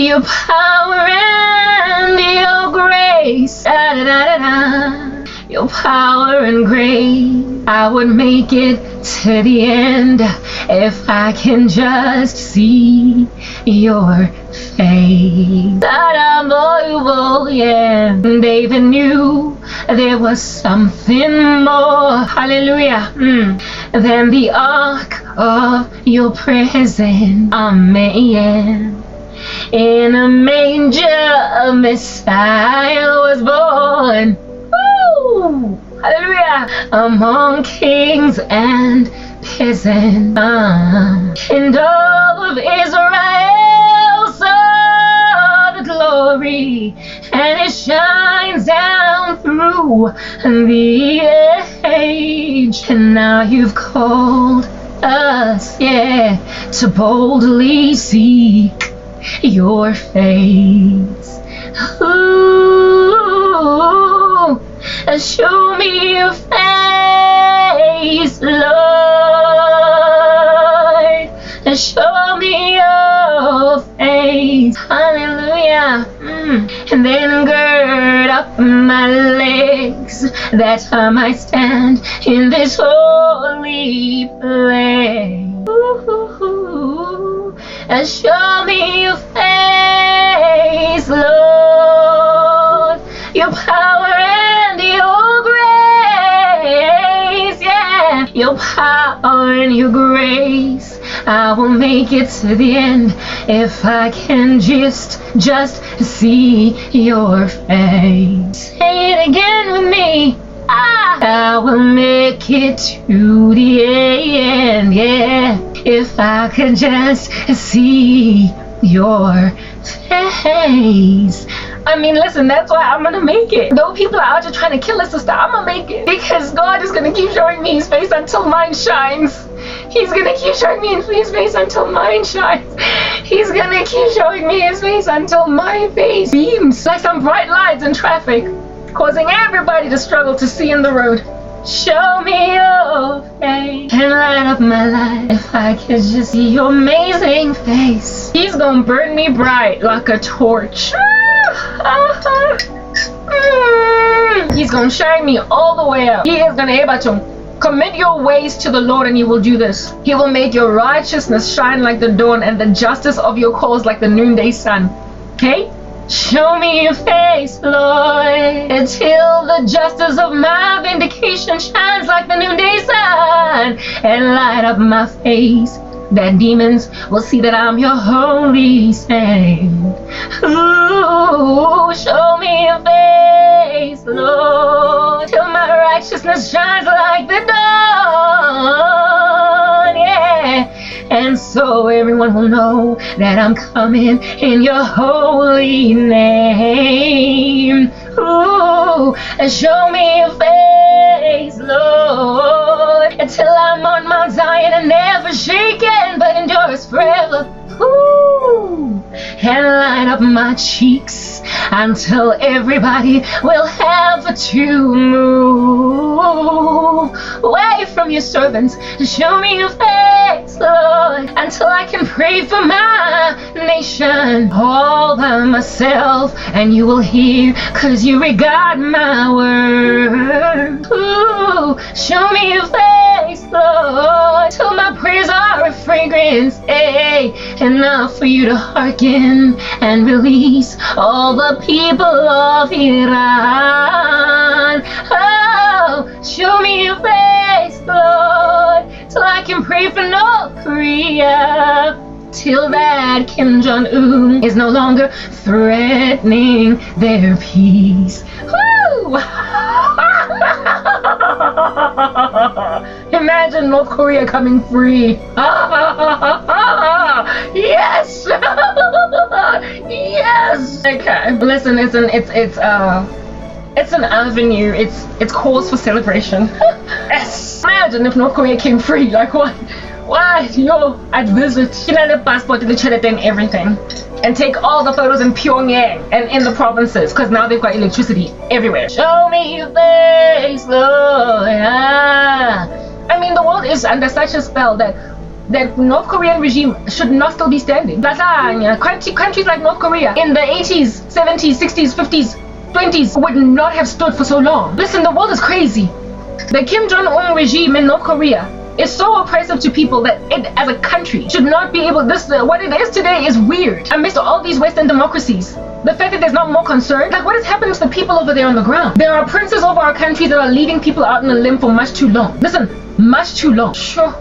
your power and your grace. Da, da, da, da, da. Your power and grace. I would make it to the end if I can just see your face. Unbelievable, yeah. David knew there was something more, hallelujah, than the ark of your presence. Amen. In a manger, a Messiah was born. Woo! Hallelujah! Among kings and peasants, and all of Israel saw the glory, and it shines down through the age. And now you've called us, yeah, to boldly seek your face. Ooh, show me your face, Lord. Show me your face, hallelujah. And then gird up my legs, that I might stand in this holy place. Ooh, show me your face, Lord. Your power and your grace, yeah. Your power and your grace. I will make it to the end if I can just see your face. Say it again with me. I will make it to the end, yeah, if I could just see your face. I mean, listen, that's why I'm gonna make it. Though people are out there trying to kill us, sister, I'm gonna make it. Because God is gonna keep showing me his face until mine shines. He's gonna keep showing me his face until mine shines. He's gonna keep showing me his face until my face beams like some bright lights in traffic, causing everybody to struggle to see in the road. Show me your face and light up my life if I could just see your amazing face. He's gonna burn me bright like a torch. He's gonna shine me all the way up. He is gonna be able to commit your ways to the Lord, and he will do this. He will make your righteousness shine like the dawn, and the justice of your cause like the noonday sun. Okay? Show me your face, Lord, until the justice of my vindication shines like the noonday sun, and light up my face, that demons will see that I'm your holy saint. Ooh, show me your face, Lord, till my righteousness shines like the dawn, yeah. And so everyone will know that I'm coming in your holy name. Ooh, and show me your face, Lord, until I'm on Mount Zion and never shaken, but endures forever. Ooh, and light up my cheeks until everybody will have to move away from your servants. Show me your face, Lord, until I can pray for my nation all by myself, and you will hear, 'cause you regard my word. Ooh, show me your face, Lord, till my prayers are a fragrance, enough for you to hearken and release all the people of Iran. Oh, show me your face, Lord, till I can pray for North Korea, till that Kim Jong-un is no longer threatening their peace. Woo! Imagine North Korea coming free. Yes! Yes! Okay. Listen, it's an avenue. It's cause for celebration. Yes! Imagine if North Korea came free. Like what? Why? Yo, I'd visit. You know, the passport, the credit and everything. And take all the photos in Pyongyang and in the provinces, because now they've got electricity everywhere. Show me your face, Lord. I mean, the world is under such a spell that that North Korean regime should not still be standing. Countries like North Korea in the 80s, 70s, 60s, 50s, 20s would not have stood for so long. Listen, the world is crazy. The Kim Jong-un regime in North Korea is so oppressive to people that it, as a country, should not be able. What it is today is weird. Amidst all these Western democracies, the fact that there's not more concern, like what is happening to the people over there on the ground? There are princes over our countries that are leaving people out in a limb for much too long. Listen, much too long. Sure,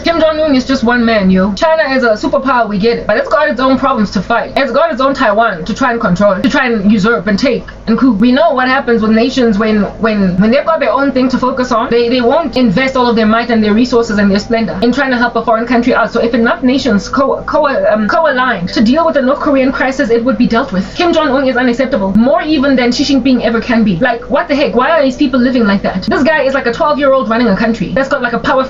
Kim Jong-un is just one man, yo. China is a superpower, we get it, but it's got its own problems to fight. It's got its own Taiwan to try and control, to try and usurp and take and coup. We know what happens with nations when they've got their own thing to focus on. They won't invest all of their might and their resources and their splendor in trying to help a foreign country out. So if enough nations co-aligned to deal with the North Korean crisis, it would be dealt with. Kim Jong-un is unacceptable, more even than Xi Jinping ever can be. Like, what the heck? Why are these people living like that? This guy is like a 12-year-old running a country that's got like a power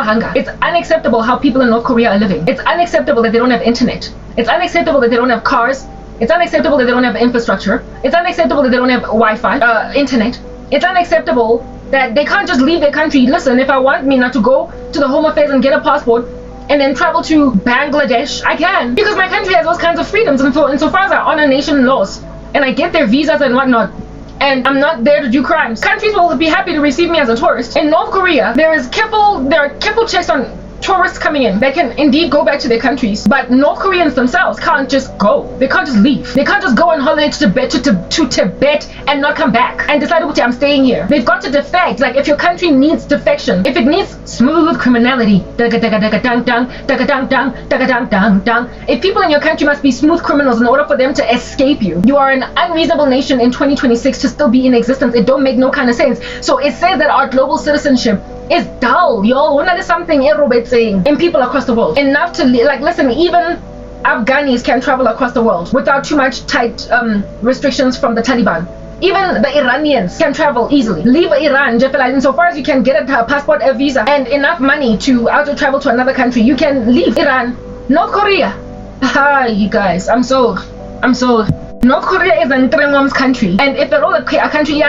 hunger. It's unacceptable how people in North Korea are living. It's unacceptable that they don't have internet. It's unacceptable that they don't have cars. It's unacceptable that they don't have infrastructure. It's unacceptable that they don't have Wi-Fi, internet. It's unacceptable that they can't just leave their country. Listen, if I want me not to go to the Home Affairs and get a passport and then travel to Bangladesh, I can, because my country has those kinds of freedoms. And so far as I honor nation laws and I get their visas and whatnot, and I'm not there to do crimes, countries will be happy to receive me as a tourist. In North Korea, there are careful checks on tourists coming in. They can indeed go back to their countries, but North Koreans themselves can't just go. They can't just leave. They can't just go on holiday to Tibet and not come back and decide, okay, I'm staying here. They've got to defect. Like, if your country needs defection, if it needs smooth criminality, if people in your country must be smooth criminals in order for them to escape you, you are an unreasonable nation in 2026 to still be in existence. It don't make no kind of sense. So it says that our global citizenship is dull, yo. That is something Robert saying in people across the world. Enough to like, listen, even Afghanis can travel across the world without too much tight restrictions from the Taliban. Even the Iranians can travel easily. Leave Iran, insofar as you can get a passport, a visa, and enough money to travel to another country, you can leave Iran. North Korea, you guys, I'm sold. North Korea is a Ntrengom's country, and if they're all a country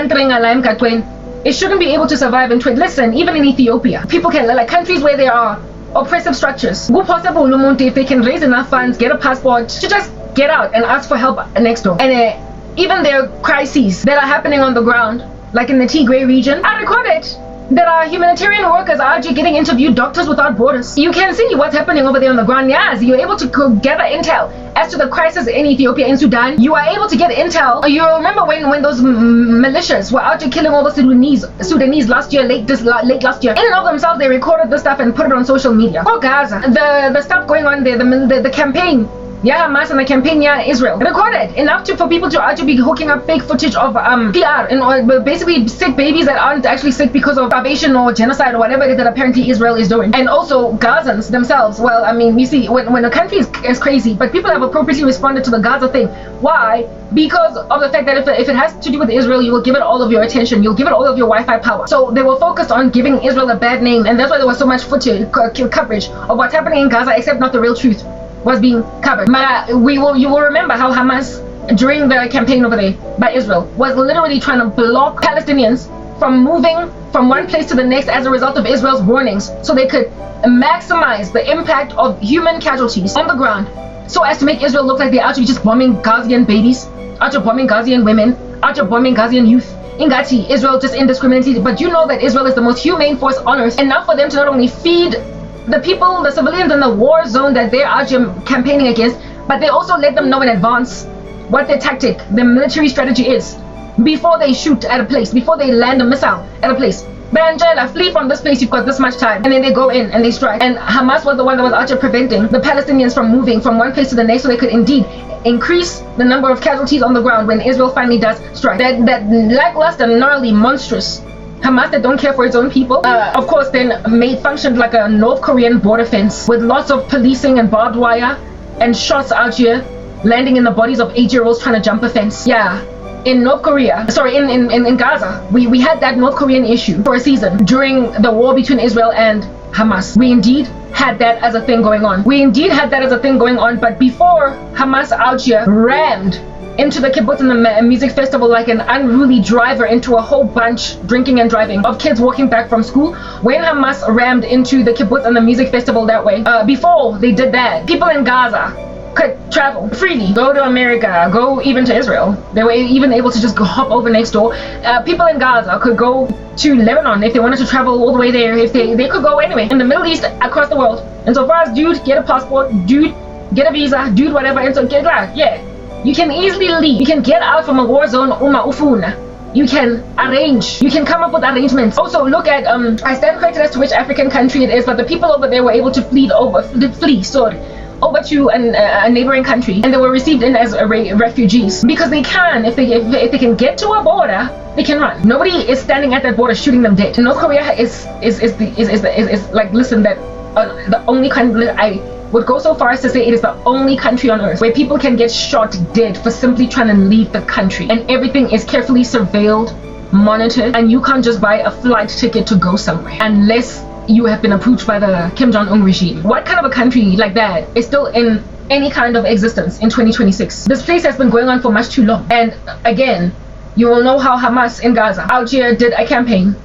it shouldn't be able to survive in trade. Listen, even in Ethiopia, people can, like countries where there are oppressive structures, if they can raise enough funds, get a passport, to just get out and ask for help next door. And even there are crises that are happening on the ground, like in the Tigray region. I recorded there are humanitarian workers out here getting interviewed, Doctors Without Borders. You can see what's happening over there on the ground. Yes, you're able to gather intel as to the crisis in Ethiopia, in Sudan. You are able to get intel. You remember when those militias were out here killing all the Sudanese last year, late last year. In and of themselves, they recorded this stuff and put it on social media. Oh, Gaza, the stuff going on there, the campaign. Yeah, Hamas and the campaign, Israel recorded enough for people to actually be hooking up fake footage of PR and basically sick babies that aren't actually sick because of starvation or genocide or whatever it is that apparently Israel is doing. And also Gazans themselves. Well, I mean, you see, when a country is crazy, but people have appropriately responded to the Gaza thing. Why? Because of the fact that if it has to do with Israel, you will give it all of your attention. You'll give it all of your Wi-Fi power. So they were focused on giving Israel a bad name, and that's why there was so much footage, coverage of what's happening in Gaza, except not the real truth was being covered. You will remember how Hamas, during the campaign over there by Israel, was literally trying to block Palestinians from moving from one place to the next as a result of Israel's warnings, so they could maximize the impact of human casualties on the ground, so as to make Israel look like they're actually just bombing Gazian babies, actually bombing Gazian women, actually bombing Gazian youth. Ingati, Israel just indiscriminately. But you know that Israel is the most humane force on earth, enough for them to not only feed the people, the civilians in the war zone that they're actually campaigning against, but they also let them know in advance what their tactic, their military strategy is, before they shoot at a place, before they land a missile at a place. But Angela, flee from this place, you've got this much time. And then they go in and they strike. And Hamas was the one that was actually preventing the Palestinians from moving from one place to the next, so they could indeed increase the number of casualties on the ground when Israel finally does strike. That lackluster, gnarly, monstrous Hamas that don't care for its own people, of course, then functioned like a North Korean border fence with lots of policing and barbed wire and shots out here landing in the bodies of 8-year-olds trying to jump a fence. Yeah, in North Korea, sorry, in Gaza, we had that North Korean issue for a season during the war between Israel and Hamas. We indeed had that as a thing going on. But before Hamas out here rammed into the kibbutz and the music festival like an unruly driver into a whole bunch drinking and driving of kids walking back from school. When Hamas rammed into the kibbutz and the music festival that way, before they did that, people in Gaza could travel freely, go to America, go even to Israel. They were even able to just go hop over next door. People in Gaza could go to Lebanon if they wanted to travel all the way there. If they could go anywhere in the Middle East, across the world. And so far as dude, get a passport, dude, get a visa, dude, whatever, and so get out. Yeah, you can easily leave. You can get out from a war zone, ufuna. You can arrange. You can come up with arrangements. Also, look at I stand corrected as to which African country it is, but the people over there were able to flee over to a neighboring country, and they were received in as refugees because they can, if they can get to a border, they can run. Nobody is standing at that border shooting them dead. North Korea is like, listen, that the only country, I would go so far as to say it is the only country on earth where people can get shot dead for simply trying to leave the country, and everything is carefully surveilled, monitored, and you can't just buy a flight ticket to go somewhere unless you have been approved by the Kim Jong-un regime. What kind of a country like that is still in any kind of existence in 2026? This place has been going on for much too long. And again, you will know how Hamas in Gaza out here did a campaign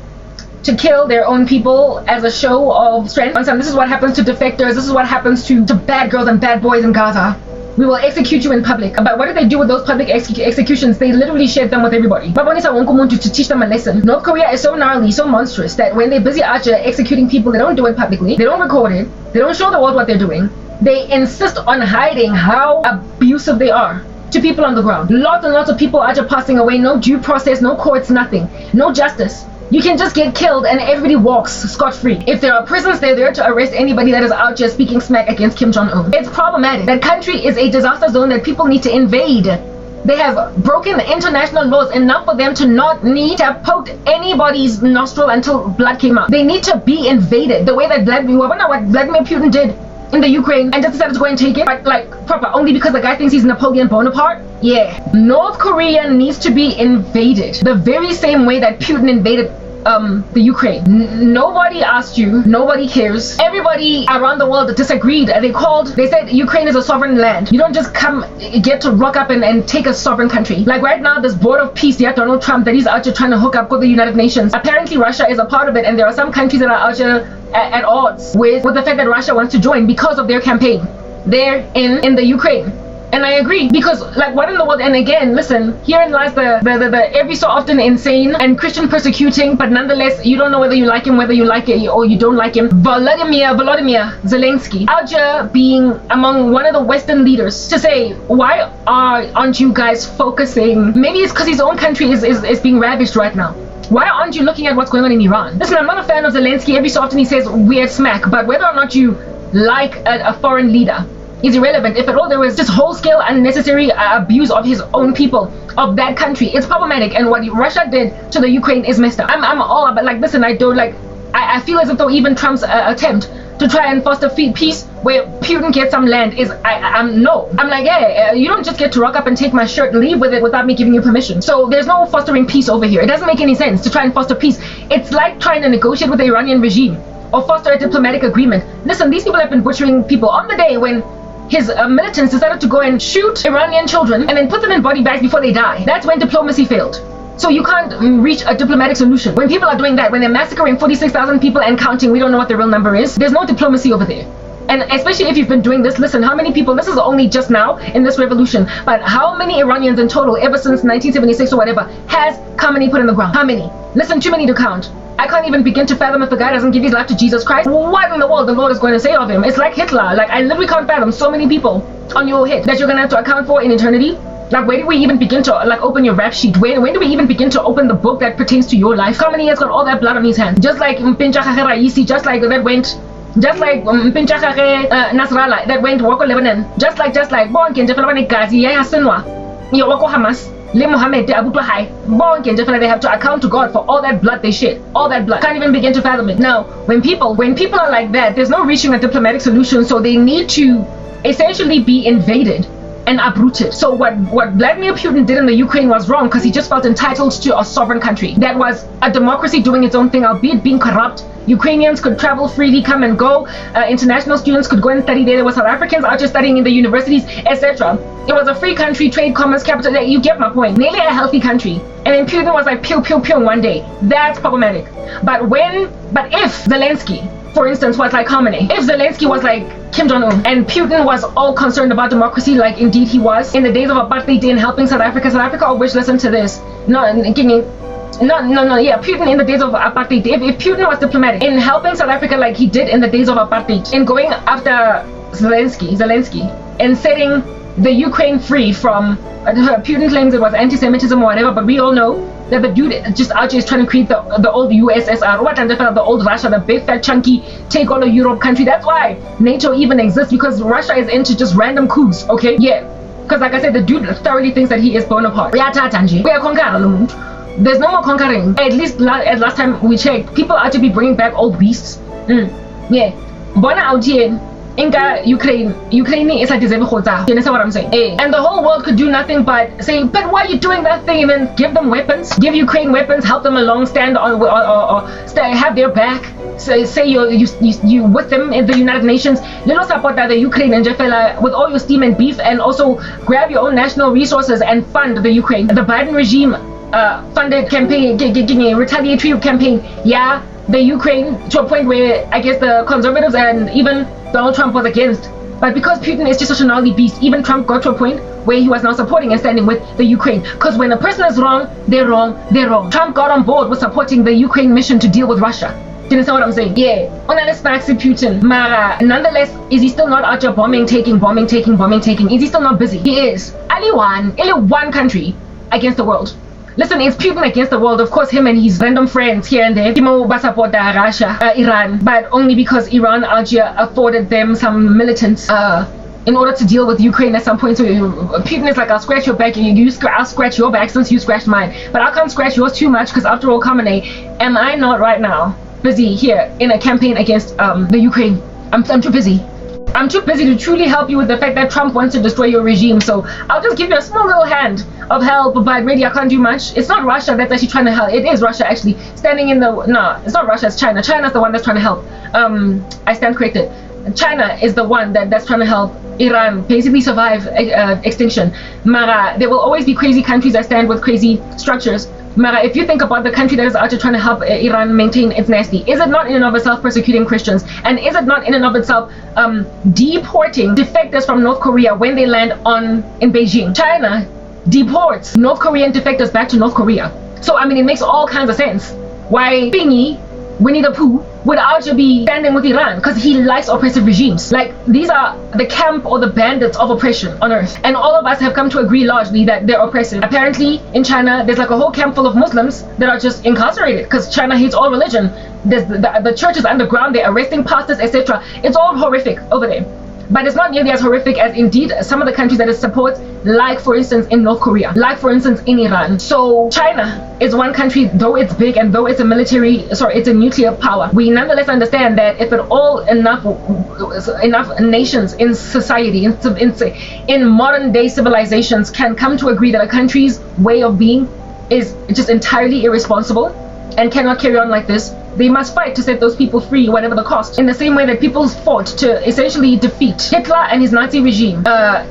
to kill their own people as a show of strength. This is what happens to defectors. This is what happens to bad girls and bad boys in Gaza. We will execute you in public. But what did they do with those public executions? They literally shared them with everybody. To teach them a lesson. North Korea is so gnarly, so monstrous, that when they're busy out here executing people, they don't do it publicly. They don't record it. They don't show the world what they're doing. They insist on hiding how abusive they are to people on the ground. Lots and lots of people are just passing away. No due process, no courts, nothing. No justice. You can just get killed and everybody walks scot-free. If there are prisons, they're there to arrest anybody that is out just speaking smack against Kim Jong-un. It's problematic. That country is a disaster zone that people need to invade. They have broken international laws enough for them to not need to have poked anybody's nostril until blood came out. They need to be invaded the way that Vladimir Putin did in the Ukraine and just decided to go and take it, but like proper, only because the guy thinks he's Napoleon Bonaparte. Yeah, North Korea needs to be invaded the very same way that Putin invaded the Ukraine. Nobody asked you, nobody cares. Everybody around the world disagreed. They said Ukraine is a sovereign land. You don't just get to rock up and take a sovereign country. Like right now, this board of peace, Donald Trump, that he's out here trying to hook up with the United Nations. Apparently Russia is a part of it, and there are some countries that are out here at odds with the fact that Russia wants to join because of their campaign there in the Ukraine. And I agree, because like what in the world? And again, listen, herein lies the every so often insane and Christian persecuting, but nonetheless you don't know whether you like him, whether you like it or you don't like him. Volodymyr Zelensky out here being among one of the Western leaders to say, why aren't you guys focusing? Maybe it's because his own country is being ravaged right now. Why aren't you looking at what's going on in Iran? Listen, I'm not a fan of Zelensky. Every so often he says weird smack, but whether or not you like a foreign leader is irrelevant. If at all there was just whole-scale unnecessary abuse of his own people, of that country, it's problematic. And what Russia did to the Ukraine is messed up. I'm all about, like, listen, I feel as if though even Trump's attempt to try and foster peace where Putin gets some land is, I'm like, yeah, you don't just get to rock up and take my shirt and leave with it without me giving you permission. So there's no fostering peace over here. It doesn't make any sense to try and foster peace. It's like trying to negotiate with the Iranian regime or foster a diplomatic agreement. Listen, these people have been butchering people on the day when his militants decided to go and shoot Iranian children and then put them in body bags before they die. That's when diplomacy failed. So you can't reach a diplomatic solution. When people are doing that, when they're massacring 46,000 people and counting, we don't know what the real number is, there's no diplomacy over there. And especially if you've been doing this, listen, how many people, this is only just now in this revolution, but how many Iranians in total, ever since 1976 or whatever, has Khamenei put in the ground? How many? Listen, too many to count. I can't even begin to fathom if the guy doesn't give his life to Jesus Christ. What in the world the Lord is going to say of him? It's like Hitler. Like, I literally can't fathom so many people on your head that you're going to have to account for in eternity. Like, where do we even begin to, like, open your rap sheet? When do we even begin to open the book that pertains to your life? Khamenei has got all that blood on his hands. Just like Mpinchakhe Raisi, just like Mpinchakhe Nasrallah, that went Wako Lebanon. Just like, Bonke Njefela Gazi, Yaya Sinwa, Wako Hamas. Le Mohammed, they have to account to God for all that blood they shed. All that blood. Can't even begin to fathom it. Now, when people are like that, there's no reaching a diplomatic solution, so they need to essentially be invaded and uprooted. So what Vladimir Putin did in the Ukraine was wrong because he just felt entitled to a sovereign country that was a democracy doing its own thing, albeit being corrupt. Ukrainians could travel freely, come and go. International students could go and study there. There were South Africans out just studying in the universities, etc. It was a free country, trade, commerce, capital. You get my point. Nearly a healthy country. And then Putin was like pew, pew, pew one day. That's problematic. But if Zelensky, for instance, was like Khamenei, if Zelensky was like Kim Jong-un, and Putin was all concerned about democracy, like indeed he was in the days of apartheid in helping South Africa, always listen to this. Putin in the days of apartheid, if Putin was diplomatic in helping South Africa like he did in the days of apartheid, in going after Zelensky, and setting the Ukraine free from, Putin claims it was anti-Semitism or whatever, but we all know that the dude just out here is trying to create the old USSR, the old Russia, the big fat chunky take all of Europe country. That's why NATO even exists, because Russia is into just random coups, okay? Yeah, because like I said, the dude thoroughly thinks that he is Bonaparte. We are conquering. There's no more conquering. At least at last time we checked, people are to be bringing back old beasts. Yeah. Bona out here, Inca, Ukraine is like this. You understand what I'm saying? And the whole world could do nothing but say, but why are you doing that thing? And then give them weapons, give Ukraine weapons, help them along, stand on or have their back. Say you with them in the United Nations. Little support that the Ukraine and Jeffela with all your steam and beef, and also grab your own national resources and fund the Ukraine. The Biden regime funded campaign, a retaliatory campaign. Yeah, the Ukraine to a point where I guess the conservatives and even Donald Trump was against. But because Putin is just such a gnarly beast, even Trump got to a point where he was now supporting and standing with the Ukraine. Because when a person is wrong, they're wrong. Trump got on board with supporting the Ukraine mission to deal with Russia. Do you understand what I'm saying? Yeah. On this facts Putin. Mara, nonetheless, is he still not out there bombing, taking? Is he still not busy? He is. Only one country against the world. Listen, it's Putin against the world. Of course, him and his random friends here and there. Timo support Russia, Iran, but only because Iran Algeria afforded them some militants in order to deal with Ukraine at some point. So Putin is like, I'll scratch your back, I'll scratch your back since you scratched mine. But I can't scratch yours too much because after all, Khamenei, am I not right now busy here in a campaign against the Ukraine? I'm too busy. I'm too busy to truly help you with the fact that Trump wants to destroy your regime. So I'll just give you a small little hand of help, but really I can't do much. It's not Russia that's actually trying to help. It is Russia actually standing in the, no, it's not Russia, it's China. China's the one that's trying to help. I stand corrected. China is the one that's trying to help Iran basically survive extinction. Mara, there will always be crazy countries that stand with crazy structures. Mara, if you think about the country that is out there trying to help Iran maintain its nasty, is it not in and of itself persecuting Christians? And is it not in and of itself deporting defectors from North Korea when they land in Beijing? China deports North Korean defectors back to North Korea. So I mean, it makes all kinds of sense why Winnie the Pooh would actually be standing with Iran, because he likes oppressive regimes. Like, these are the camp or the bandits of oppression on earth, and all of us have come to agree largely that they're oppressive. Apparently in China there's like a whole camp full of Muslims that are just incarcerated because China hates all religion. There's the church is underground, they're arresting pastors, etc. It's all horrific over there. But it's not nearly as horrific as indeed some of the countries that it supports, like for instance in North Korea, like for instance in Iran. So China is one country, though it's big and though it's a it's a nuclear power, we nonetheless understand that if at all enough nations in society, in modern day civilizations can come to agree that a country's way of being is just entirely irresponsible and cannot carry on like this, they must fight to set those people free, whatever the cost. In the same way that people fought to essentially defeat Hitler and his Nazi regime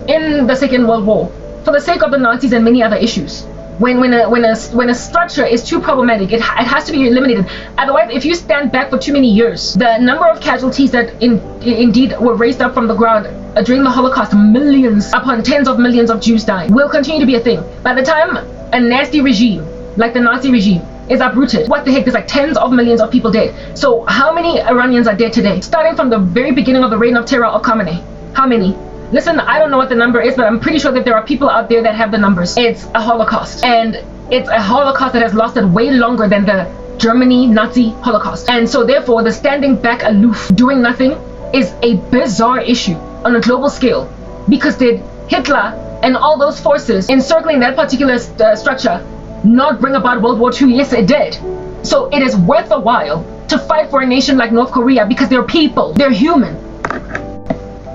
in the Second World War, for the sake of the Nazis and many other issues. When a structure is too problematic, it has to be eliminated. Otherwise, if you stand back for too many years, the number of casualties that indeed were raised up from the ground during the Holocaust, millions upon tens of millions of Jews died, will continue to be a thing. By the time a nasty regime like the Nazi regime is uprooted, what the heck, there's like tens of millions of people dead. So how many Iranians are dead today? Starting from the very beginning of the reign of terror of Khamenei. How many? Listen, I don't know what the number is, but I'm pretty sure that there are people out there that have the numbers. It's a Holocaust. And it's a Holocaust that has lasted way longer than the Germany Nazi Holocaust. And so therefore, the standing back aloof, doing nothing, is a bizarre issue on a global scale. Because did Hitler and all those forces encircling that particular structure not bring about World War II? Yes, it did. So it is worth a while to fight for a nation like North Korea because they're people, they're human.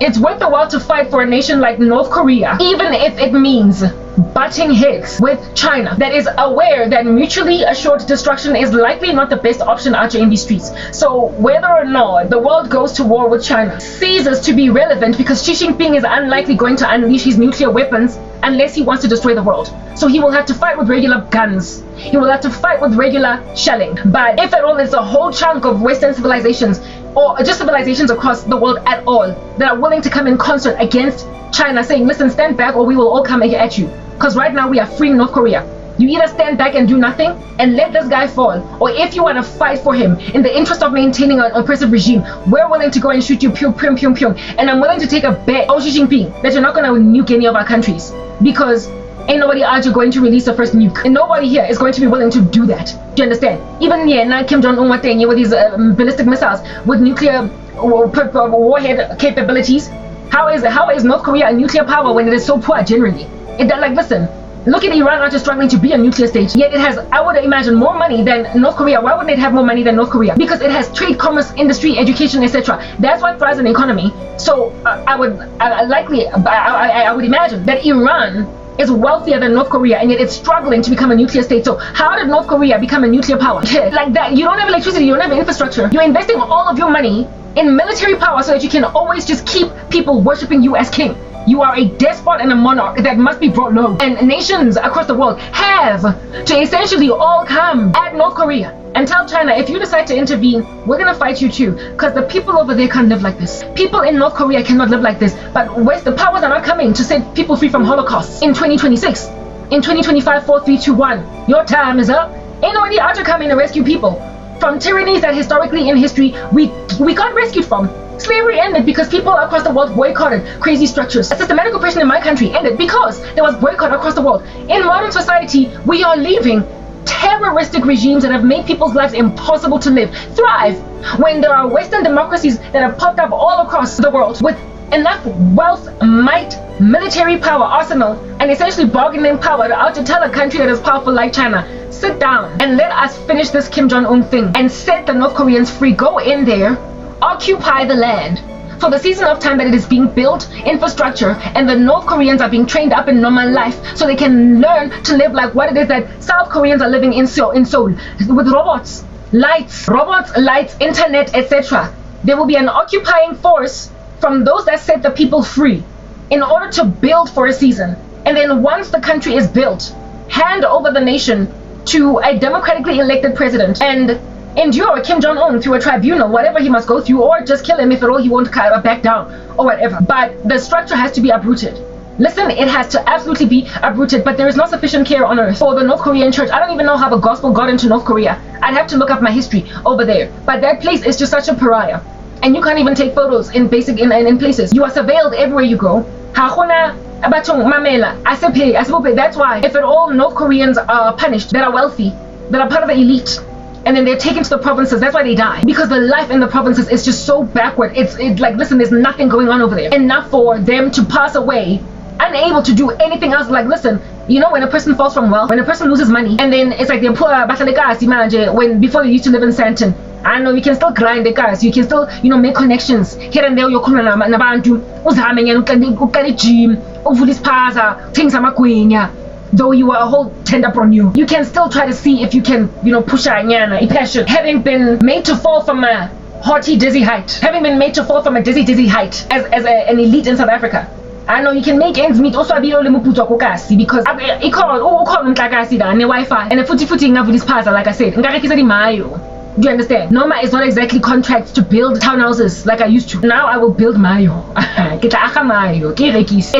It's worth the while to fight for a nation like North Korea, even if it means butting heads with China, that is aware that mutually assured destruction is likely not the best option out here in these streets. So whether or not the world goes to war with China ceases to be relevant, because Xi Jinping is unlikely going to unleash his nuclear weapons unless he wants to destroy the world. So he will have to fight with regular guns. He will have to fight with regular shelling. But if at all it's a whole chunk of Western civilizations, or just civilizations across the world at all, that are willing to come in concert against China, saying, listen, stand back or we will all come at you. Because right now we are freeing North Korea. You either stand back and do nothing and let this guy fall, or if you want to fight for him in the interest of maintaining an oppressive regime, we're willing to go and shoot you, pew, pew, pew, pew. And I'm willing to take a bet, Xi Jinping, that you're not going to nuke any of our countries, because ain't nobody out here going to release the first nuke. And nobody here is going to be willing to do that. Do you understand? Even Kim Jong-un with these ballistic missiles with nuclear warhead capabilities. How is North Korea a nuclear power when it is so poor generally? Listen, look at Iran out here struggling to be a nuclear state, yet it has, I would imagine, more money than North Korea. Why wouldn't it have more money than North Korea? Because it has trade, commerce, industry, education, etc. That's what drives an economy. So I would imagine that Iran is wealthier than North Korea, and yet it's struggling to become a nuclear state. So how did North Korea become a nuclear power? Like that, you don't have electricity, you don't have infrastructure. You're investing all of your money in military power so that you can always just keep people worshiping you as king. You are a despot and a monarch that must be brought low. And nations across the world have to essentially all come at North Korea and tell China, if you decide to intervene, we're going to fight you too. Because the people over there can't live like this. People in North Korea cannot live like this. But the powers are not coming to set people free from Holocaust in 2026. In 2025, 4, 3, 2, 1. Your time is up. Ain't nobody out to come in and rescue people from tyrannies that historically in history we got rescued from. Slavery ended because people across the world boycotted crazy structures. Systematic oppression in my country ended because there was boycott across the world. In modern society, we are leaving terroristic regimes that have made people's lives impossible to live, thrive, when there are Western democracies that have popped up all across the world with enough wealth, might, military power, arsenal, and essentially bargaining power to tell a country that is powerful like China, sit down and let us finish this Kim Jong-un thing and set the North Koreans free. Go in there, occupy the land for the season of time that it is being built, infrastructure, and the North Koreans are being trained up in normal life so they can learn to live like what it is that South Koreans are living in Seoul, with robots, lights, internet, etc. There will be an occupying force from those that set the people free in order to build for a season. And then once the country is built, hand over the nation to a democratically elected president and endure Kim Jong-un through a tribunal, whatever he must go through, or just kill him if at all he won't back down or whatever. But the structure has to be uprooted. Listen, it has to absolutely be uprooted, but there is not sufficient care on earth for the North Korean church. I don't even know how the gospel got into North Korea. I'd have to look up my history over there. But that place is just such a pariah. And you can't even take photos in places. You are surveilled everywhere you go. That's why, if at all North Koreans are punished, that are wealthy, that are part of the elite, and then they're taken to the provinces, that's why they die. Because the life in the provinces is just so backward. It's like, listen, there's nothing going on over there. Enough for them to pass away, unable to do anything else. Like, listen, you know, when a person falls from wealth, when a person loses money, and then it's like they're poor, when before they used to live in Santon. I know you can still grind the cars, you can still, make connections here and there. You're nabantu uzame gym, things though you are a whole tender from you can still try to see if you can, push a passion. Having been made to fall from a haughty, dizzy height, having been made to fall from a dizzy height as an elite in South Africa. I know you can make ends meet also because I call Wi-Fi and the like I said, do you understand? Norma is not exactly contracts to build townhouses like I used to. Now I will build Mayo. At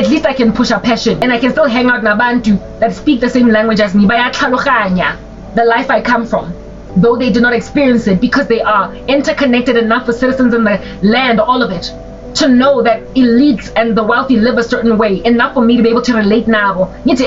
least I can push a passion and I can still hang out nabantu that speak the same language as me. The life I come from, though they do not experience it because they are interconnected enough with citizens in the land, all of it, to know that elites and the wealthy live a certain way, enough for me to be able to relate now. He can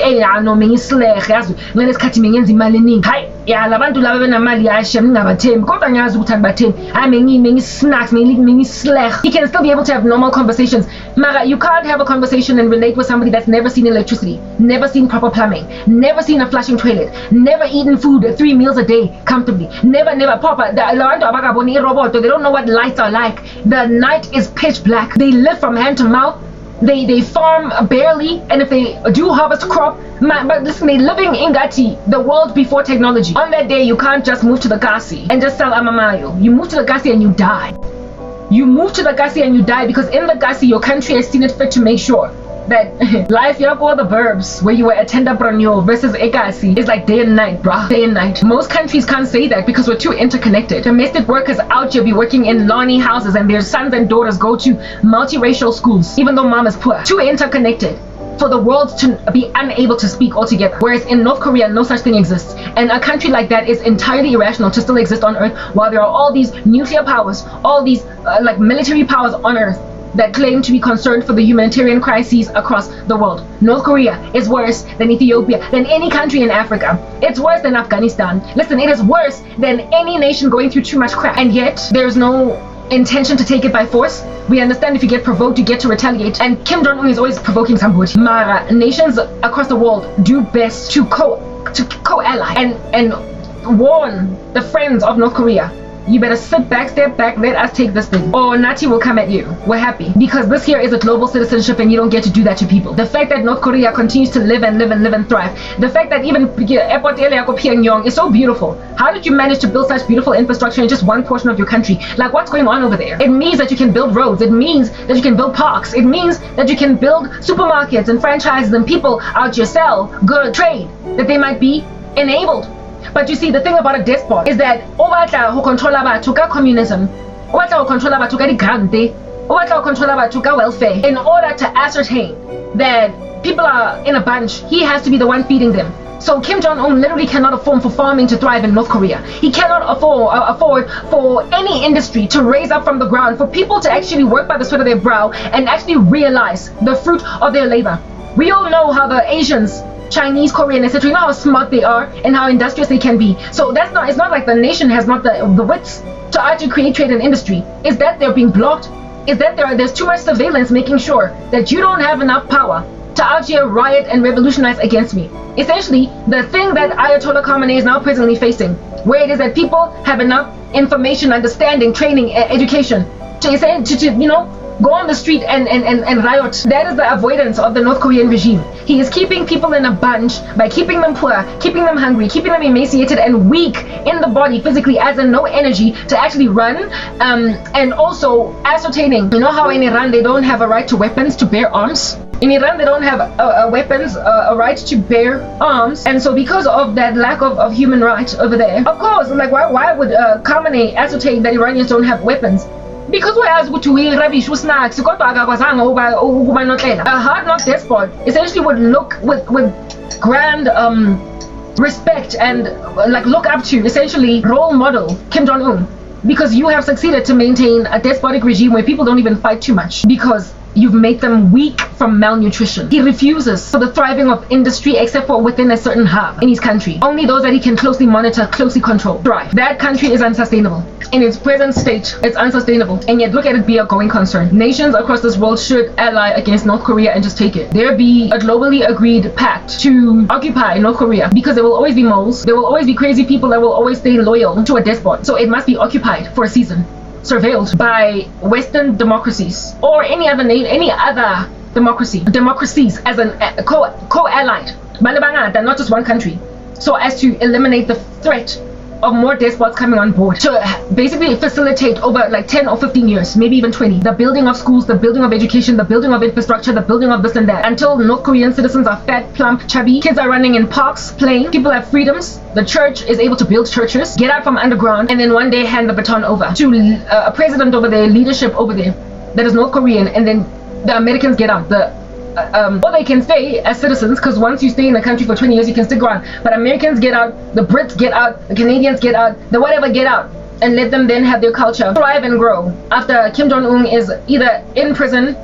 still be able to have normal conversations. Mara, you can't have a conversation and relate with somebody that's never seen electricity, never seen proper plumbing, never seen a flushing toilet, never eaten food 3 meals a day comfortably, never proper. They don't know what lights are like. The night is pitch black. They live from hand to mouth. They farm barely, and if they do harvest crop, but listen, they living in Gati, the world before technology. On that day, you can't just move to the Gasi and just sell amamayo. You move to the Gasi and you die. You move to the Gasi and you die because in the Gasi, your country has seen it fit to make sure that life for the burbs where you were a tender branyo versus Ekasi is like day and night, bruh. Day and night. Most countries can't say that because we're too interconnected. Domestic workers out here be working in Lani houses and their sons and daughters go to multiracial schools, even though mom is poor. Too interconnected for the world to be unable to speak altogether. Whereas in North Korea, no such thing exists. And a country like that is entirely irrational to still exist on Earth while there are all these nuclear powers, all these like military powers on Earth that claim to be concerned for the humanitarian crises across the world. North Korea is worse than Ethiopia, than any country in Africa. It's worse than Afghanistan. Listen, it is worse than any nation going through too much crap. And yet, there's no intention to take it by force. We understand if you get provoked, you get to retaliate. And Kim Jong-un is always provoking somebody. Mara, nations across the world do best to co-ally and warn the friends of North Korea. You better sit back, step back, let us take this thing. Or Nati will come at you. We're happy. Because this here is a global citizenship and you don't get to do that to people. The fact that North Korea continues to live and thrive. The fact that even airport Pyongyang is so beautiful. How did you manage to build such beautiful infrastructure in just one portion of your country? Like, what's going on over there? It means that you can build roads. It means that you can build parks. It means that you can build supermarkets and franchises and people out here sell good trade that they might be enabled. But you see, the thing about a despot is that obatla who control batho ka communism, obatla who control batho ka digrante, obatla who control batho ka welfare. In order to ascertain that people are in a bunch, he has to be the one feeding them. So Kim Jong-un literally cannot afford for farming to thrive in North Korea. He cannot afford for any industry to raise up from the ground, for people to actually work by the sweat of their brow and actually realize the fruit of their labor. We all know how the Asians, Chinese, Korean, etc. You know how smart they are and how industrious they can be. So it's not like the nation has not the wits to actually create trade and industry. It's that they're being blocked. It's that there's too much surveillance making sure that you don't have enough power to out here riot and revolutionize against me. Essentially, the thing that Ayatollah Khamenei is now presently facing, where it is that people have enough information, understanding, training, education to go on the street and riot. That is the avoidance of the North Korean regime. He is keeping people in a bunch by keeping them poor, keeping them hungry, keeping them emaciated and weak in the body physically, as in no energy to actually run, and also ascertaining, you know how in Iran they don't have a right to weapons, to bear arms? In Iran, they don't have a right to bear arms, and so because of that lack of human rights over there, of course, like why would Khamenei ascertain that Iranians don't have weapons? Because whereas we rubbish snacks, a hard-knock despot essentially would look with grand respect and look up to, essentially role model Kim Jong-un, because you have succeeded to maintain a despotic regime where people don't even fight too much because you've made them weak from malnutrition. He refuses for the thriving of industry except for within a certain hub in his country. Only those that he can closely monitor, closely control, thrive. That country is unsustainable. In its present state, it's unsustainable. And yet look at it be a going concern. Nations across this world should ally against North Korea and just take it. There be a globally agreed pact to occupy North Korea, because there will always be moles, there will always be crazy people that will always stay loyal to a despot. So it must be occupied for a season, surveilled by Western democracies or any other democracies as an co-allied, not just one country, so as to eliminate the threat of more despots coming on board, to basically facilitate over 10 or 15 years, maybe even 20, the building of schools, the building of education, the building of infrastructure, the building of this and that, until North Korean citizens are fat, plump, chubby, kids are running in parks, playing, people have freedoms, the church is able to build churches, get out from underground, and then one day hand the baton over to a president over there, leadership over there that is North Korean, and then the Americans get out, or they can stay as citizens, because once you stay in a country for 20 years, you can stick around. But Americans get out, the Brits get out, the Canadians get out, the whatever get out, and let them then have their culture thrive and grow. After Kim Jong-un is either in prison,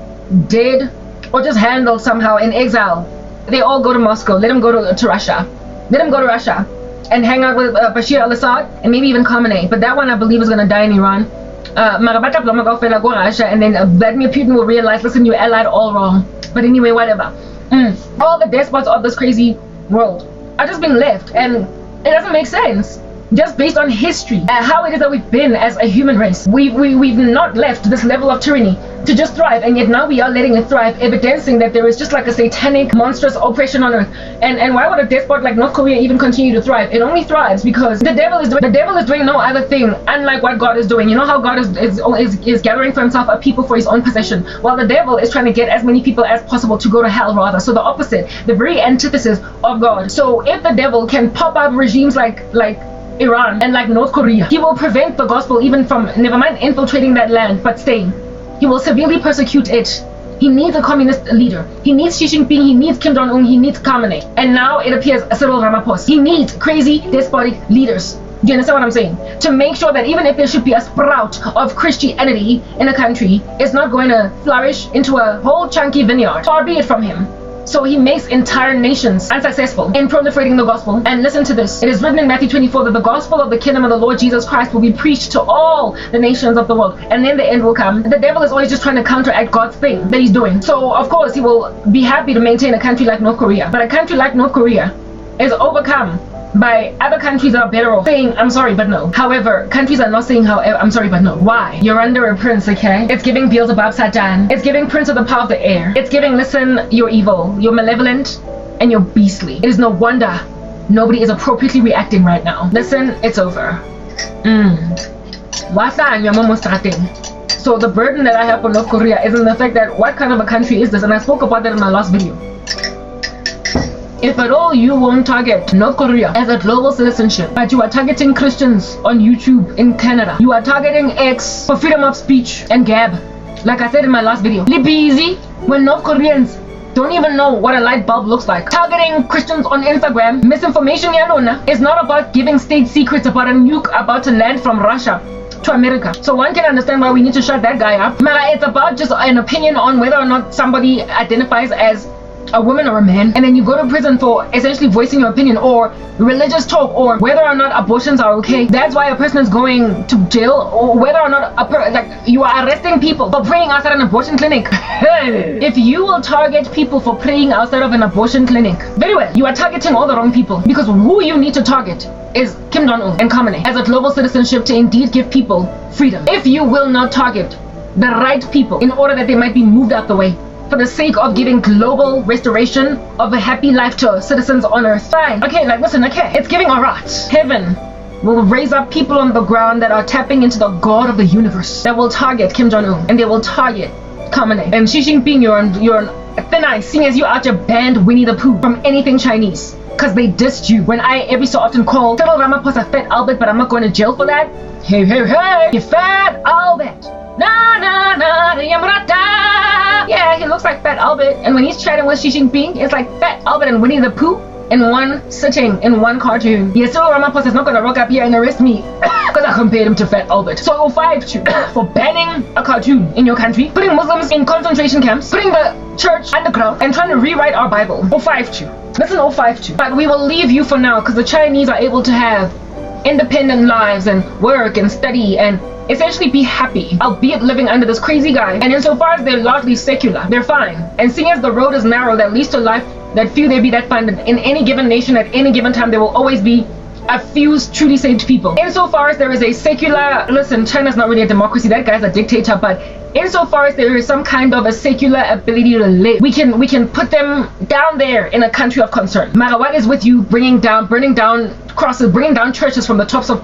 dead, or just handled somehow in exile, they all go to Moscow. Let them go to Russia. Let them go to Russia and hang out with Bashir al-Assad and maybe even Khamenei. But that one, I believe, is going to die in Iran. Marabata Blamaga fell go Russia, and then Vladimir Putin will realize, listen, you allied all wrong. But anyway, whatever. All the despots of this crazy world are just being left, and it doesn't make sense. Just based on history, how it is that we've been as a human race. We've not left this level of tyranny to just thrive, and yet now we are letting it thrive, evidencing that there is just like a satanic, monstrous oppression on earth. And why would a despot like North Korea even continue to thrive? It only thrives because the devil is doing no other thing unlike what God is doing. You know how God is gathering for himself a people for his own possession, while the devil is trying to get as many people as possible to go to hell, rather. So the opposite, the very antithesis of God. So if the devil can pop up regimes like Iran and like North Korea, he will prevent the gospel even from, never mind infiltrating that land, but staying. He will severely persecute it. He needs a communist leader. He needs Xi Jinping. He needs Kim Jong-un. He needs Khamenei. And now it appears Cyril Ramaphosa. He needs crazy, despotic leaders. Do you understand what I'm saying? To make sure that even if there should be a sprout of Christianity in a country, it's not going to flourish into a whole chunky vineyard. Far be it from him. So he makes entire nations unsuccessful in proliferating the gospel. And listen to this. It is written in Matthew 24 that the gospel of the kingdom of the Lord Jesus Christ will be preached to all the nations of the world. And then the end will come. The devil is always just trying to counteract God's thing that he's doing. So of course he will be happy to maintain a country like North Korea. But a country like North Korea is overcome by other countries that are better off saying, I'm sorry, but no. However, countries are not saying, however, I'm sorry, but no. Why? You're under a prince, okay? It's giving Beelzebub Satan. It's giving prince of the power of the air. It's giving, listen, you're evil, you're malevolent, and you're beastly. It is no wonder nobody is appropriately reacting right now. Listen, it's over. So the burden that I have for North Korea is in the fact that what kind of a country is this? And I spoke about that in my last video. If at all you won't target North Korea as a global citizenship, but you are targeting Christians on YouTube in Canada, you are targeting X for freedom of speech and Gab, like I said in my last video. Lippy easy when North Koreans don't even know what a light bulb looks like. Targeting Christians on Instagram, misinformation is not about giving state secrets about a nuke about to land from Russia to America. So one can understand why we need to shut that guy up. Mara, it's about just an opinion on whether or not somebody identifies as a woman or a man, and then you go to prison for essentially voicing your opinion or religious talk or whether or not abortions are okay. That's why a person is going to jail, or whether or not like you are arresting people for praying outside an abortion clinic. If you will target people for praying outside of an abortion clinic, very well, you are targeting all the wrong people, because who you need to target is Kim Jong-un and Khamenei as a global citizenship to indeed give people freedom. If you will not target the right people in order that they might be moved out the way, for the sake of giving global restoration of a happy life to citizens on earth, fine. Okay, like listen, okay, it's giving a rot. Heaven will raise up people on the ground that are tapping into the God of the universe, that will target Kim Jong-un, and they will target Khamenei. And Xi Jinping, you're on thin ice, seeing as you out your banned Winnie the Pooh from anything Chinese, because they dissed you when I every so often call Cyril Ramaphosa Fat Albert, but I'm not going to jail for that. Hey, you Fat Albert. Yeah, he looks like Fat Albert, and when he's chatting with Xi Jinping, it's like Fat Albert and Winnie the Pooh in one sitting, in one cartoon. Yeah, Cyril Ramaphosa is not gonna rock up here and arrest me because I compared him to Fat Albert. So I'll fight you for banning a cartoon in your country, putting Muslims in concentration camps, putting the church underground, and trying to rewrite our Bible. I'll fight you. Listen, I'll fight you. But we will leave you for now, because the Chinese are able to have independent lives and work and study and essentially be happy, albeit living under this crazy guy. And insofar as they're largely secular, they're fine. And seeing as the road is narrow that leads to life, that few there be that find that in any given nation at any given time there will always be a few truly saved people. Insofar as there is a secular, listen, China's not really a democracy, that guy's a dictator, but insofar as there is some kind of a secular ability to live, we can put them down there in a country of concern. Mara, what is with you burning down crosses, bringing down churches from the tops of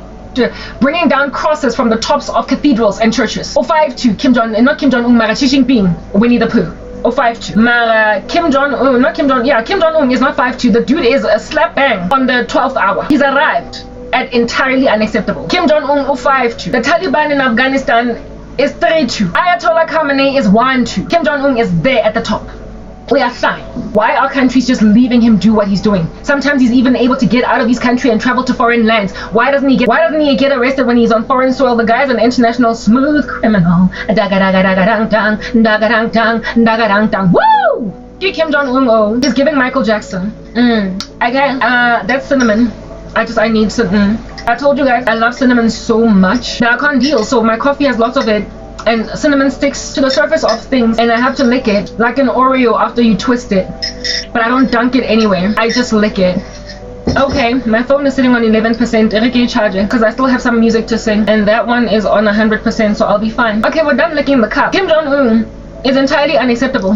bringing down crosses from the tops of cathedrals and churches? 052 Kim Jong-un, not Kim Jong-un, Mara Xi Jinping, Winnie the Pooh. 052 Mara Kim Jong-un, not Kim Jong-un, yeah, Kim Jong-un is not 52. The dude is a slap bang on the 12th hour. He's arrived at entirely unacceptable. Kim Jong-un 052. The Taliban in Afghanistan is 32. Ayatollah Khamenei is 1-2. Kim Jong-un is there at the top. We are fine. Why are countries just leaving him do what he's doing? Sometimes he's even able to get out of his country and travel to foreign lands. Why doesn't he get arrested when he's on foreign soil? The guy's an international smooth criminal. Woo! Kim Jong-un, he's giving Michael Jackson. Again, that's cinnamon. I need cinnamon. I told you guys I love cinnamon so much that I can't deal. So my coffee has lots of it, and cinnamon sticks to the surface of things, and I have to lick it like an Oreo after you twist it. But I don't dunk it anywhere. I just lick it. Okay, my phone is sitting on 11%. Eric charger because I still have some music to sing, and that one is on 100%, so I'll be fine. Okay, we're done licking the cup. Kim Jong-un is entirely unacceptable.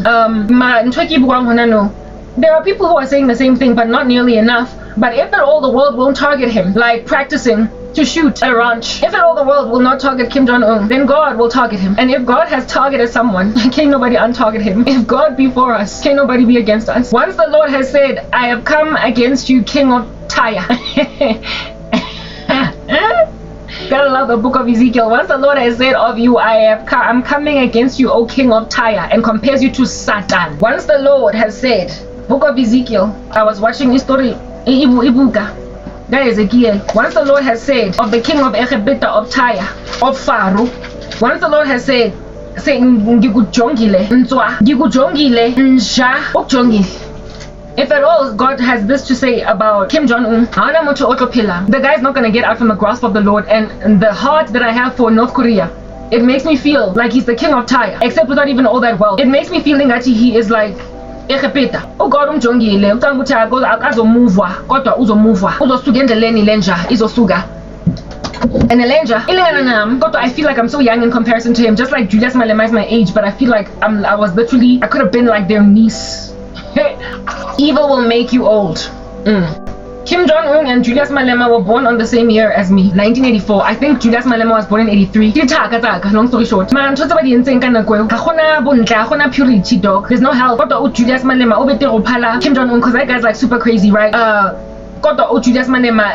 There are people who are saying the same thing, but not nearly enough. But if at all the world won't target him, like practicing to shoot a ranch, if at all the world will not target Kim Jong-un, then God will target him. And if God has targeted someone, can't nobody untarget him. If God be for us, can't nobody be against us. Once the Lord has said, I have come against you, King of Tyre. Gotta love the book of Ezekiel. Once the Lord has said of you, I'm coming against you, O King of Tyre, and compares you to Satan. Once the Lord has said, book of Ezekiel, I was watching this story, Ibuka. That is Ezekiel. Once the Lord has said of the king of Egypt, of Tyre, of Pharaoh, once the Lord has said, if at all God has this to say about Kim Jong-un, the guy's not gonna get out from the grasp of the Lord. And the heart that I have for North Korea, it makes me feel like he's the king of Tyre, except without even all that wealth. It makes me feeling that he is like Oh God, umjongile ucanga ukuthi azomuvwa kodwa uzomuvwa uzosuka endleleni lenja izosuka. And Elenja, I feel like I'm so young in comparison to him, just like Julius Malema is my age, but I feel like I could have been like their niece. Evil will make you old. Kim Jong-un and Julius Malema were born on the same year as me, 1984. I think Julius Malema was born in 83. Long story short. Man, purity, dog. There's no help. Julius Malema, Kim Jong-un, because that guy's like super crazy, right? Julius Malema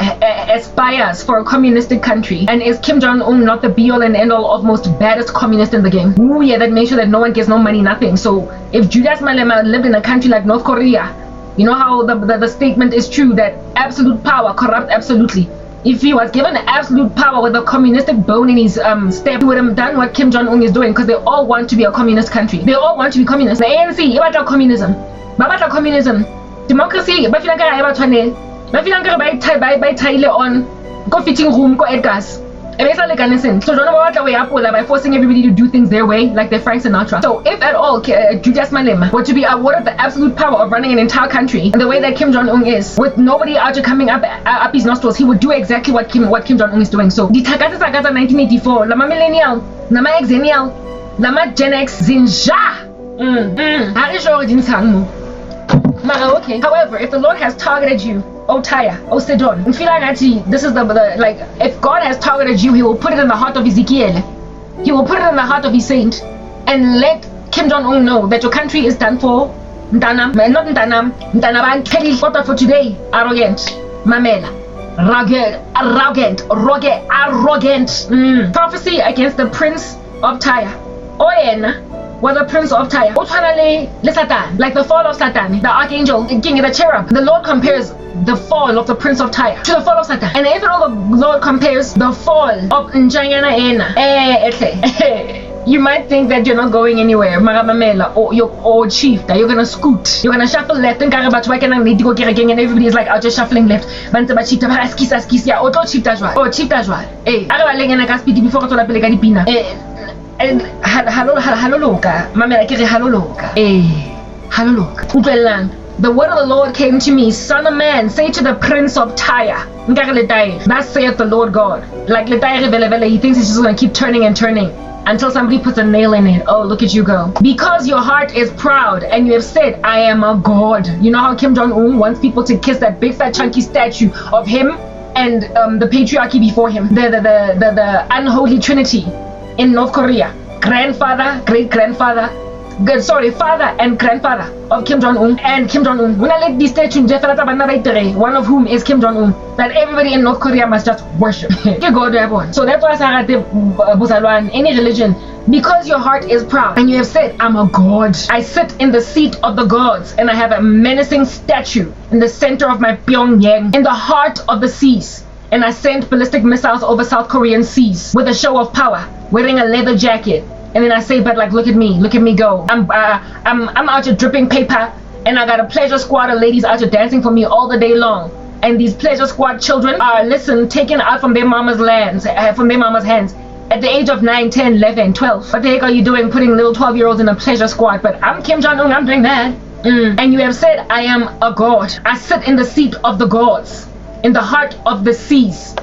aspires for a communistic country, and is Kim Jong-un not the be-all and end-all of most baddest communist in the game? Ooh, yeah, that makes sure that no one gets no money, nothing. So if Julius Malema lived in a country like North Korea, you know how the statement is true that absolute power corrupt absolutely. If he was given absolute power with a communistic bone in his step, he would have done what Kim Jong-un is doing, because they all want to be a communist country. They all want to be communist. The ANC, about communism. Babata communism. Democracy, on go fitting room, go Edgar's. So by forcing everybody to do things their way, like they're Frank Sinatra. So if at all Julius Malema were to be awarded the absolute power of running an entire country, and the way that Kim Jong-un is, with nobody out coming up his nostrils, he would do exactly what Kim Jong-un is doing. So the Takata 1984, Lama Millennial, Lama Xennial, Lama Gen X, Zinja. Okay. However, if the Lord has targeted you, O Tyre, O Sidon, this is the like, if God has targeted you, he will put it in the heart of Ezekiel. He will put it in the heart of his saint, and let Kim Jong-un know that your country is done for. Not for today. Arrogant. Mamela. Arrogant. Prophecy against the prince of Tyre. Oyen was the prince of Tyre. Like the fall of Satan, the archangel, the king, the cherub. The Lord compares the fall of the prince of Tyre to the fall of Satan. And if all the Lord compares the fall of Njayana Ena, you might think that you're not going anywhere, Maramamela, or chief, that you're gonna scoot, you're gonna shuffle left, and everybody is like, I'll just shuffling left. The word of the Lord came to me, son of man, say to the prince of Tyre, thus saith the Lord God. Like he thinks he's just going to keep turning and turning until somebody puts a nail in it. Oh, look at you go. Because your heart is proud and you have said, I am a god. You know how Kim Jong-un wants people to kiss that big fat chunky statue of him and the patriarchy before him, the unholy trinity in North Korea. Grandfather, great-grandfather, father and grandfather of Kim Jong-un and Kim Jong-un. When I let these statues, one of whom is Kim Jong-un, that everybody in North Korea must just worship. So that's why I say, any religion, because your heart is proud and you have said, I'm a god. I sit in the seat of the gods, and I have a menacing statue in the center of my Pyongyang, in the heart of the seas. And I send ballistic missiles over South Korean seas with a show of power, wearing a leather jacket. And then I say, but like, look at me go. I'm out here dripping paper, and I got a pleasure squad of ladies out here dancing for me all the day long. and these pleasure squad children are, taken out from their mama's lands, from their mama's hands at the age of 9, 10, 11, 12. What the heck are you doing putting little 12-year-olds in a pleasure squad? But I'm Kim Jong-un, I'm doing that. And you have said, I am a god. I sit in the seat of the gods, in the heart of the seas.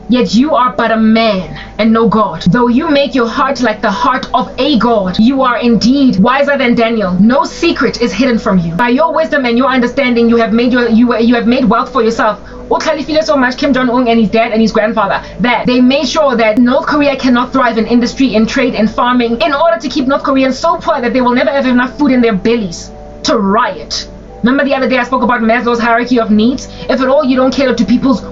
Yet you are but a man and no god. Though you make your heart like the heart of a god, you are indeed wiser than Daniel. No secret is hidden from you. By your wisdom and your understanding, you have made wealth for yourself. So much Kim Jong-un and his dad and his grandfather that they made sure that North Korea cannot thrive in industry, in trade, and farming in order to keep North Koreans so poor that they will never have enough food in their bellies to riot. Remember the other day I spoke about Maslow's hierarchy of needs? If at all you don't cater to people's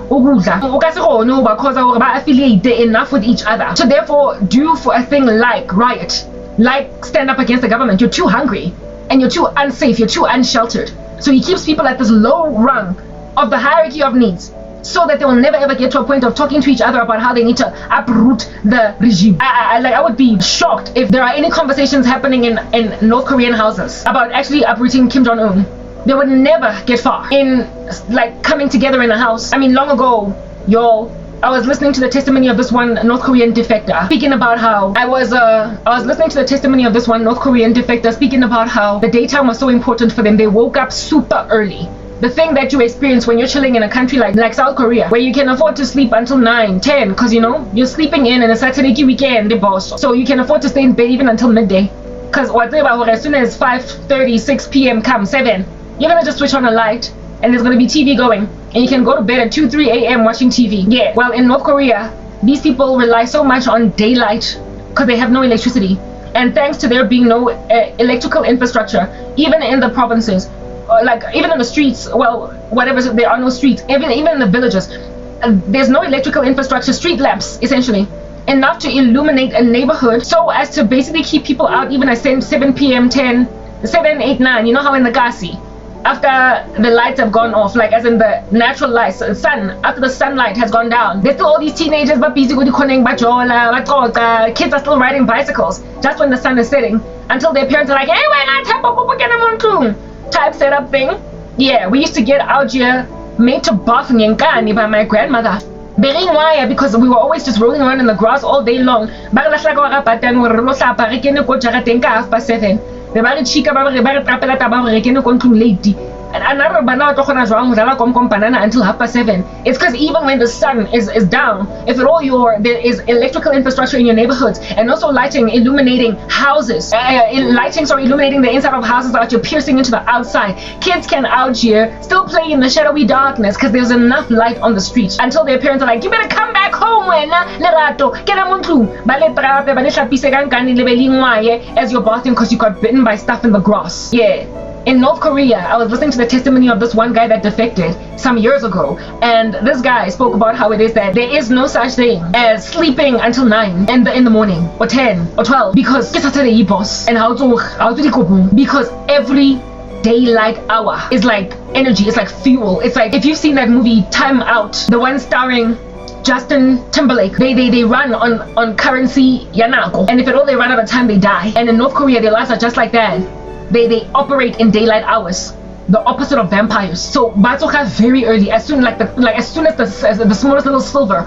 affiliate enough with each other. So therefore, do for a thing like riot, like stand up against the government. You're too hungry and you're too unsafe, you're too unsheltered. So he keeps people at this low rung of the hierarchy of needs so that they will never ever get to a point of talking to each other about how they need to uproot the regime. I would be shocked if there are any conversations happening in North Korean houses about actually uprooting Kim Jong-un. They would never get far in coming together in a house. I mean, long ago, I was listening to the testimony of this one North Korean defector speaking about how I was listening to the testimony of this one North Korean defector speaking about how the daytime was so important for them. They woke up super early. The thing that you experience when you're chilling in a country like South Korea, where you can afford to sleep until 9, 10, because you're sleeping in a Saturday weekend, the boss. So you can afford to stay in bed even until midday. Because as soon as 5:30, 6 p.m. comes, 7, you're gonna just switch on a light and there's gonna be TV going and you can go to bed at 2, 3 a.m. watching TV. Yeah, well in North Korea, these people rely so much on daylight because they have no electricity. And thanks to there being no electrical infrastructure, even in the provinces, even in the streets, there are no streets, even in the villages, there's no electrical infrastructure, street lamps essentially, enough to illuminate a neighborhood so as to basically keep people out even at 7 p.m., 10, 7, 8, 9, you know how in the Gasi, after the lights have gone off, as in the natural light, after the sunlight has gone down, there's still all these teenagers busy with kids are still riding bicycles just when the sun is setting until their parents are like, hey, we're not type setup thing. Yeah, we used to get out here made to bath Nyankani by my grandmother. Because we were always just rolling around in the grass all day long. And another banana until 7:30. It's because even when the sun is down, if at all there is electrical infrastructure in your neighborhoods and also illuminating houses, illuminating the inside of houses out here, piercing into the outside. Kids can out here still play in the shadowy darkness because there's enough light on the streets until their parents are like, you better come back home as you're bathing because you got bitten by stuff in the grass. Yeah. In North Korea, I was listening to the testimony of this one guy that defected some years ago, and this guy spoke about how it is that there is no such thing as sleeping until 9 in the morning, or 10, or 12, because because every daylight hour is like energy, it's like fuel. It's like if you've seen that movie Time Out, the one starring Justin Timberlake, they run on currency yanako, and if at all they run out of time, they die. And in North Korea, their lives are just like that. They operate in daylight hours, the opposite of vampires. So batsoka very early, as soon as the smallest little sliver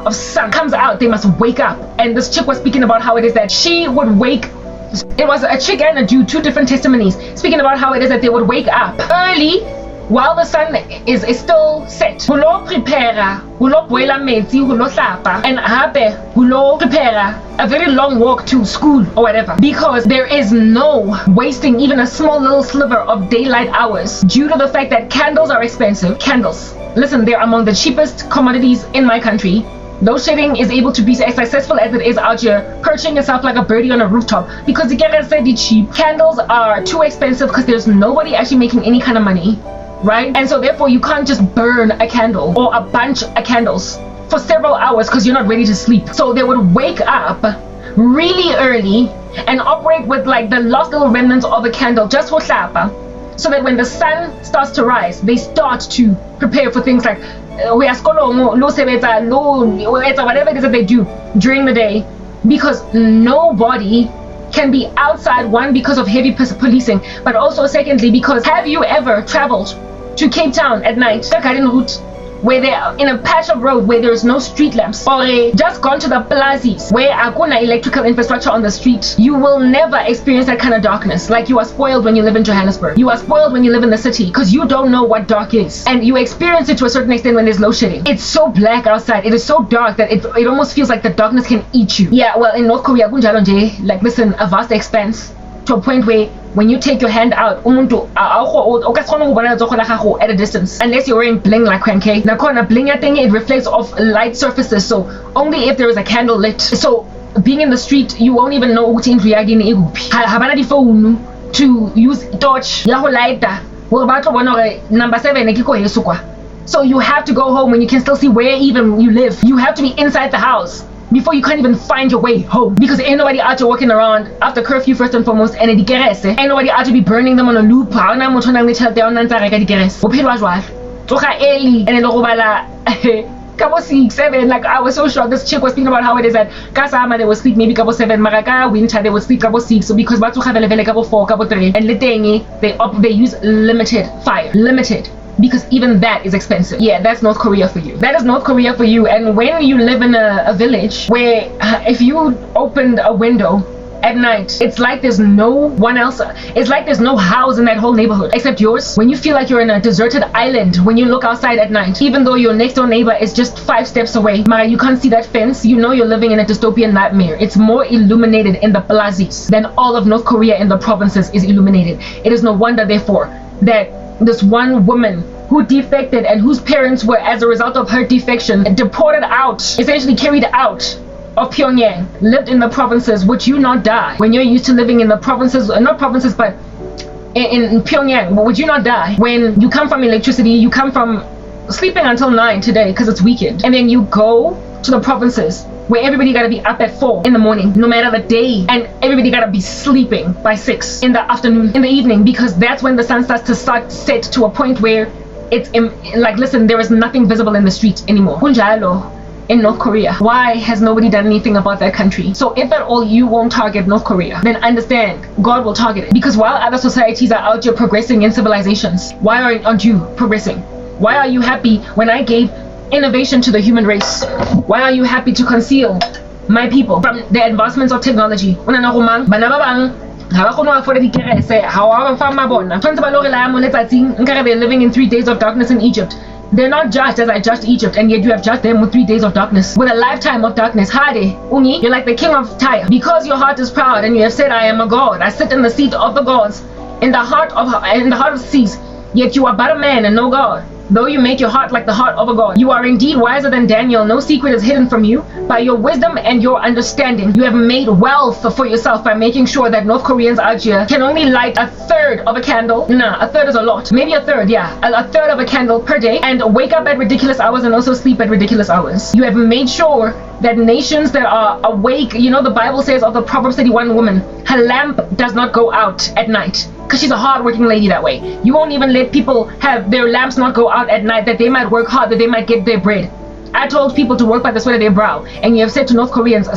of sun comes out, they must wake up. And this chick was speaking about how it is that she would wake. It was a chick and a dude, two different testimonies, speaking about how it is that they would wake up early while the sun is still set. Hulo prepare, hulo boila metsi, hulo hlapa, and hape hulo prepare a very long walk to school or whatever, because there is no wasting even a small little sliver of daylight hours due to the fact that candles are expensive. Candles, listen, they're among the cheapest commodities in my country. Load shedding is able to be as successful as it is out here perching yourself like a birdie on a rooftop because the get said cheap. Candles are too expensive because there's nobody actually making any kind of money, right? And so therefore you can't just burn a candle or a bunch of candles for several hours because you're not ready to sleep. So they would wake up really early and operate with the last little remnants of a candle just for hlapa, so that when the sun starts to rise, they start to prepare for things like whatever it is that they do during the day, because nobody can be outside, one, because of heavy policing, but also secondly because have you ever traveled to Cape Town at night, the garden route, where they are in a patch of road where there is no street lamps, or just gone to the plazas where akuna electrical infrastructure on the street, you will never experience that kind of darkness. Like, you are spoiled when you live in Johannesburg. You are spoiled when you live in the city because you don't know what dark is. And you experience it to a certain extent when there's load shedding. It's so black outside. It is so dark that it almost feels like the darkness can eat you. Yeah, well, in North Korea, like, listen, a vast expanse to a point where when you take your hand out, at a distance, unless you're wearing bling like Crank. Nakona bling thing, it reflects off light surfaces, so only if there is a candle lit. So being in the street, you won't even know habana di phone to use torch ya ho lighter. Number 7 so you have to go home when you can still see where even you live. You have to be inside the house before you can't even find your way home, because ain't nobody out there walking around after curfew first and foremost, and ain't nobody out to be burning them on a loop. Couple 6, 7, like, I was so shocked. This chick was speaking about how it is that Kasama they would sleep maybe couple 7, Maraka winter they would sleep couple 6. So because Batu have a couple 4, couple 3, and Litengi they use limited fire, limited. Because even that is expensive. Yeah, that's North Korea for you. That is North Korea for you. And when you live in a village where if you opened a window at night, it's like there's no one else. It's like there's no house in that whole neighborhood except yours. When you feel like you're in a deserted island, when you look outside at night, even though your next door neighbor is just 5 steps away, Mara, you can't see that fence, you know you're living in a dystopian nightmare. It's more illuminated in the plazas than all of North Korea in the provinces is illuminated. It is no wonder, therefore, that this one woman who defected and whose parents were, as a result of her defection, deported out, essentially carried out of Pyongyang, lived in the provinces. Would you not die when you're used to living in the provinces, not provinces, but in Pyongyang? Would you not die when you come from electricity, you come from sleeping until 9 today because it's weekend, and then you go to the provinces where everybody gotta be up at 4 in the morning, no matter the day, and everybody gotta be sleeping by 6 in the afternoon, in the evening, because that's when the sun starts to set to a point where it's like, listen, there is nothing visible in the streets anymore. Kunjalo in North Korea. Why has nobody done anything about that country? So if at all you won't target North Korea, then understand God will target it. Because while other societies are out here progressing in civilizations, why aren't you progressing? Why are you happy when I gave innovation to the human race? Why are you happy to conceal my people from the advancements of technology? They're living in 3 days of darkness in Egypt. They're not judged as I judged Egypt, and yet you have judged them with 3 days of darkness, with a lifetime of darkness. Hade, Ungi, you're like the king of Tyre, because your heart is proud and you have said, I am a god. I sit in the seat of the gods, in the heart of seas. Yet you are but a man and no god. Though you make your heart like the heart of a god, you are indeed wiser than Daniel. No secret is hidden from you. By your wisdom and your understanding, you have made wealth for yourself by making sure that North Koreans out here can only light a third of a candle. Nah, a third is a lot. Maybe a third, yeah. A third of a candle per day, and wake up at ridiculous hours and also sleep at ridiculous hours. You have made sure that nations that are awake, you know, the Bible says of the Proverbs 31 woman, her lamp does not go out at night, because she's a hard-working lady that way. You won't even let people have their lamps not go out at night, that they might work hard, that they might get their bread. I told people to work by the sweat of their brow, and you have said to North Koreans,